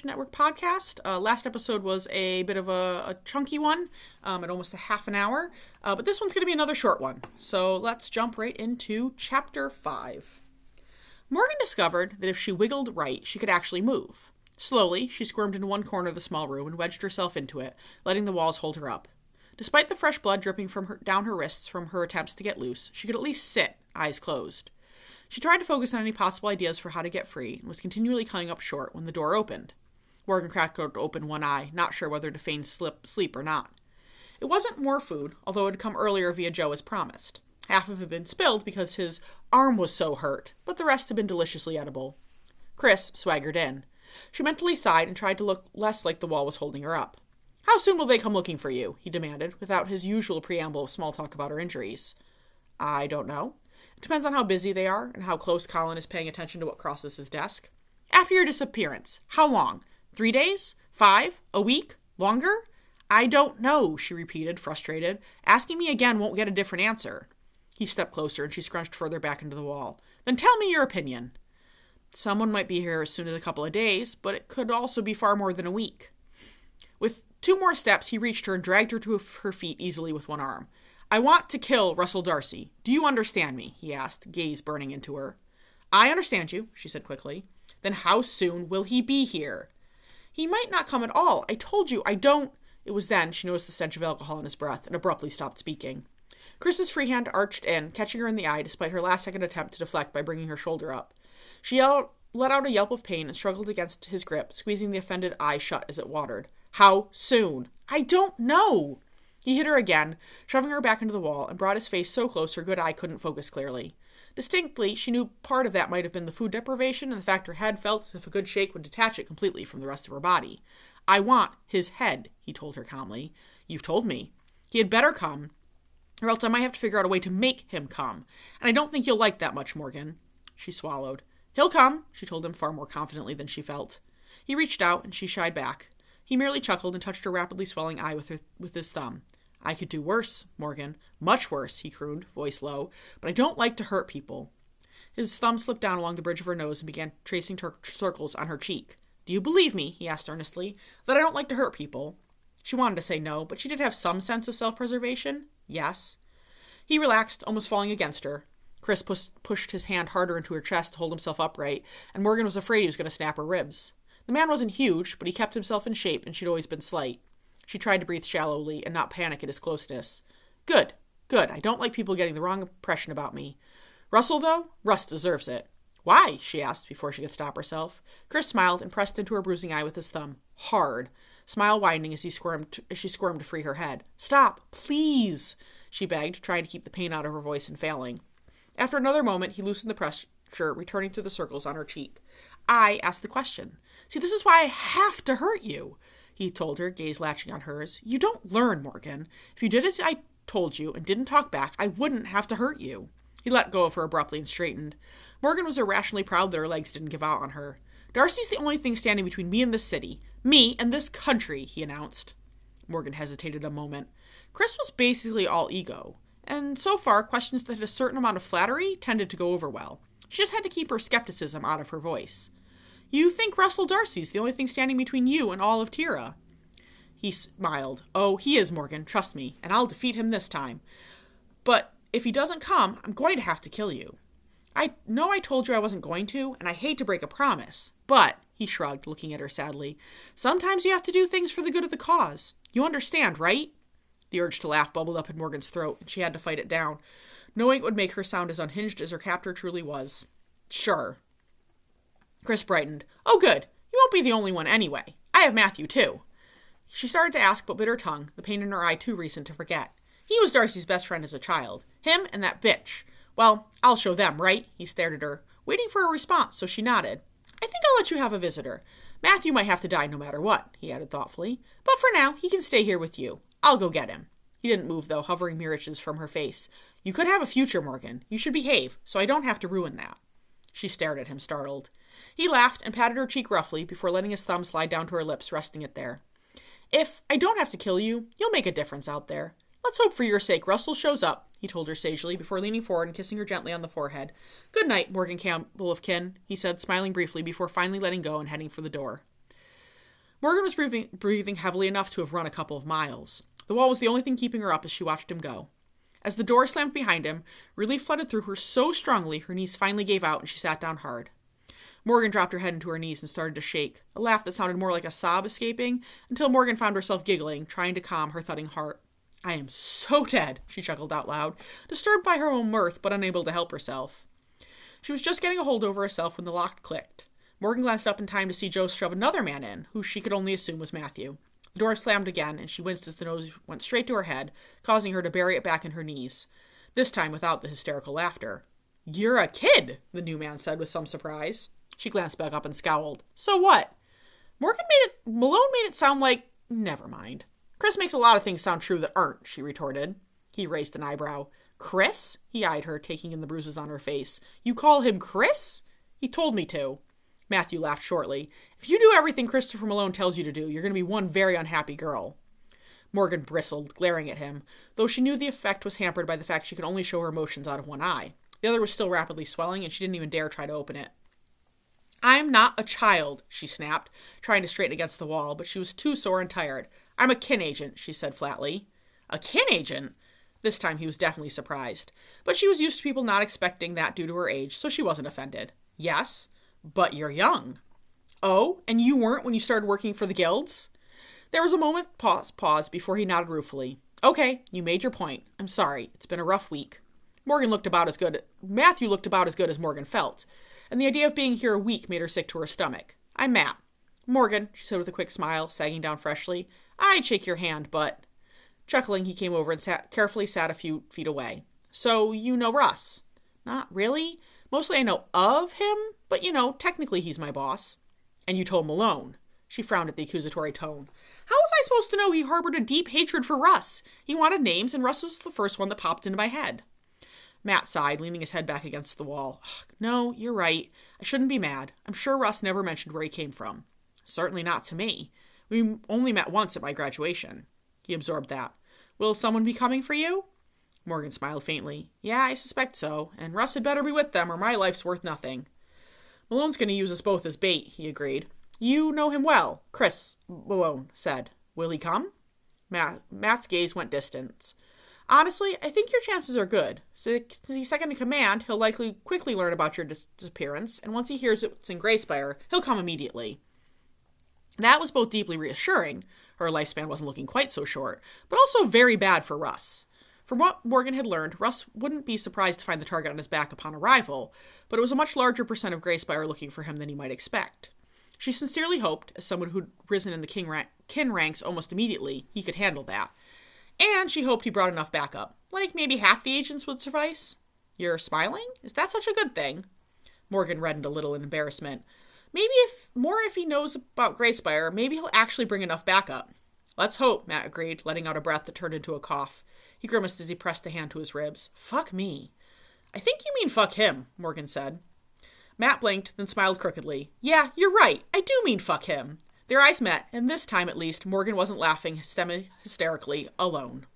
Television Network podcast. Last episode was a bit of a chunky one, at almost a half an hour, but this one's going to be another short one. So let's jump right into Chapter 5. Morgan discovered that if she wiggled right, she could actually move. Slowly, she squirmed into one corner of the small room and wedged herself into it, letting the walls hold her up. Despite the fresh blood dripping down her wrists from her attempts to get loose, she could at least sit, eyes closed. She tried to focus on any possible ideas for how to get free, and was continually coming up short when the door opened. Morgan cracked open one eye, not sure whether to feign sleep or not. It wasn't more food, although it had come earlier via Joe as promised. Half of it had been spilled because his arm was so hurt, but the rest had been deliciously edible. Chris swaggered in. She mentally sighed and tried to look less like the wall was holding her up. "How soon will they come looking for you?" he demanded, without his usual preamble of small talk about her injuries. "I don't know. It depends on how busy they are and how close Colin is paying attention to what crosses his desk. After your disappearance, how long? 3 days? 5? A week? Longer?" "I don't know," she repeated, frustrated. "Asking me again won't get a different answer." He stepped closer and she scrunched further back into the wall. "Then tell me your opinion." "Someone might be here as soon as a couple of days, but it could also be far more than a week." With 2 more steps, he reached her and dragged her to her feet easily with one arm. "I want to kill Russell Darcy. Do you understand me?" he asked, gaze burning into her. "I understand you," she said quickly. "Then how soon will he be here?" "He might not come at all. I told you, I don't—" It was then she noticed the stench of alcohol in his breath and abruptly stopped speaking. Chris's free hand arched in, catching her in the eye despite her last-second attempt to deflect by bringing her shoulder up. She let out a yelp of pain and struggled against his grip, squeezing the offended eye shut as it watered. "How soon?" "I don't know." He hit her again, shoving her back into the wall, and brought his face so close her good eye couldn't focus clearly. Distinctly, she knew part of that might have been the food deprivation and the fact her head felt as if a good shake would detach it completely from the rest of her body. "I want his head," he told her calmly. "You've told me. He had better come, or else I might have to figure out a way to make him come. And I don't think you'll like that much, Morgan." She swallowed. "He'll come," she told him far more confidently than she felt. He reached out, and she shied back. He merely chuckled and touched her rapidly swelling eye with his thumb. "I could do worse, Morgan. Much worse," he crooned, voice low. "But I don't like to hurt people." His thumb slipped down along the bridge of her nose and began tracing circles on her cheek. "Do you believe me," he asked earnestly, "that I don't like to hurt people?" She wanted to say no, but she did have some sense of self-preservation. Yes. He relaxed, almost falling against her. Chris pushed his hand harder into her chest to hold himself upright, and Morgan was afraid he was going to snap her ribs. The man wasn't huge, but he kept himself in shape, and she'd always been slight. She tried to breathe shallowly and not panic at his closeness. Good. I don't like people getting the wrong impression about me. Russell, though? Russ deserves it." "Why?" she asked before she could stop herself. Chris smiled and pressed into her bruising eye with his thumb. Hard. Smile widening as she squirmed to free her head. "Stop, please," she begged, trying to keep the pain out of her voice and failing. After another moment, he loosened the pressure, returning to the circles on her cheek. "I asked the question. See, this is why I have to hurt you," he told her, gaze latching on hers. "You don't learn, Morgan. If you did as I told you and didn't talk back, I wouldn't have to hurt you." He let go of her abruptly and straightened. Morgan was irrationally proud that her legs didn't give out on her. "Darcy's the only thing standing between me and this city. Me and this country," he announced. Morgan hesitated a moment. Chris was basically all ego, and so far, questions that had a certain amount of flattery tended to go over well. She just had to keep her skepticism out of her voice. "You think Russell Darcy's the only thing standing between you and all of Tira?" He smiled. "Oh, he is, Morgan, trust me, and I'll defeat him this time. But if he doesn't come, I'm going to have to kill you. I know I told you I wasn't going to, and I hate to break a promise, but," he shrugged, looking at her sadly, "sometimes you have to do things for the good of the cause. You understand, right?" The urge to laugh bubbled up in Morgan's throat, and she had to fight it down, knowing it would make her sound as unhinged as her captor truly was. "Sure." Chris brightened. "Oh, good. You won't be the only one anyway. I have Matthew, too." She started to ask, but bit her tongue, the pain in her eye too recent to forget. He was Darcy's best friend as a child. Him and that bitch. "Well, I'll show them, right?" He stared at her, waiting for a response, so she nodded. "I think I'll let you have a visitor. Matthew might have to die no matter what," he added thoughtfully. "But for now, he can stay here with you. I'll go get him." He didn't move, though, hovering mere inches from her face. "You could have a future, Morgan. You should behave, so I don't have to ruin that." She stared at him, startled. He laughed and patted her cheek roughly before letting his thumb slide down to her lips, resting it there. "If I don't have to kill you, you'll make a difference out there. Let's hope for your sake Russell shows up," he told her sagely before leaning forward and kissing her gently on the forehead. "Good night, Morgan Campbell of kin," he said, smiling briefly before finally letting go and heading for the door. Morgan was breathing heavily enough to have run a couple of miles. The wall was the only thing keeping her up as she watched him go. As the door slammed behind him, relief flooded through her so strongly her knees finally gave out and she sat down hard. Morgan dropped her head into her knees and started to shake, a laugh that sounded more like a sob escaping, until Morgan found herself giggling, trying to calm her thudding heart. "I am so dead," she chuckled out loud, disturbed by her own mirth but unable to help herself. She was just getting a hold over herself when the lock clicked. Morgan glanced up in time to see Joe shove another man in, who she could only assume was Matthew. The door slammed again, and she winced as the nose went straight to her head, causing her to bury it back in her knees, this time without the hysterical laughter. "You're a kid," the new man said with some surprise. She glanced back up and scowled. "So what?" Malone made it sound like, never mind. "Chris makes a lot of things sound true that aren't," she retorted. He raised an eyebrow. "Chris?" He eyed her, taking in the bruises on her face. "You call him Chris?" "He told me to." Matthew laughed shortly. "If you do everything Christopher Malone tells you to do, you're going to be one very unhappy girl." Morgan bristled, glaring at him, though she knew the effect was hampered by the fact she could only show her emotions out of one eye. The other was still rapidly swelling, and she didn't even dare try to open it. "I'm not a child," she snapped, trying to straighten against the wall, but she was too sore and tired. "I'm a kin agent," she said flatly. "A kin agent?" This time he was definitely surprised, but she was used to people not expecting that due to her age, so she wasn't offended. "Yes, but you're young." "Oh, and you weren't when you started working for the guilds?" There was a moment pause before he nodded ruefully. "Okay, you made your point. I'm sorry. It's been a rough week." Matthew looked about as good as Morgan felt, and the idea of being here a week made her sick to her stomach. "I'm Matt." "Morgan," she said with a quick smile, sagging down freshly. "I'd shake your hand, but..." Chuckling, he came over and carefully sat a few feet away. "So, you know Russ?" "Not really. Mostly I know of him, but technically he's my boss." "And you told Malone." She frowned at the accusatory tone. "How was I supposed to know he harbored a deep hatred for Russ? He wanted names, and Russ was the first one that popped into my head." Matt sighed, leaning his head back against the wall. "No, you're right. I shouldn't be mad. I'm sure Russ never mentioned where he came from." "Certainly not to me. We only met once at my graduation." He absorbed that. "Will someone be coming for you?" Morgan smiled faintly. "Yeah, I suspect so, and Russ had better be with them or my life's worth nothing." "Malone's going to use us both as bait," he agreed. "You know him well," Chris Malone said. "Will he come?" Matt's gaze went distant. "Honestly, I think your chances are good. Since he's second in command, he'll likely quickly learn about your disappearance, and once he hears it's in Greyspire, he'll come immediately." That was both deeply reassuring, her lifespan wasn't looking quite so short, but also very bad for Russ. From what Morgan had learned, Russ wouldn't be surprised to find the target on his back upon arrival, but it was a much larger percent of Greyspire looking for him than he might expect. She sincerely hoped, as someone who'd risen in the kin ranks almost immediately, he could handle that. And she hoped he brought enough backup, like maybe half the agents would suffice. "You're smiling? Is that such a good thing?" Morgan reddened a little in embarrassment. If he knows about Greyspire, maybe he'll actually bring enough backup." "Let's hope," Matt agreed, letting out a breath that turned into a cough. He grimaced as he pressed a hand to his ribs. "Fuck me." "I think you mean fuck him," Morgan said. Matt blinked, then smiled crookedly. "Yeah, you're right. I do mean fuck him." Their eyes met, and this time at least, Morgan wasn't laughing hysterically alone.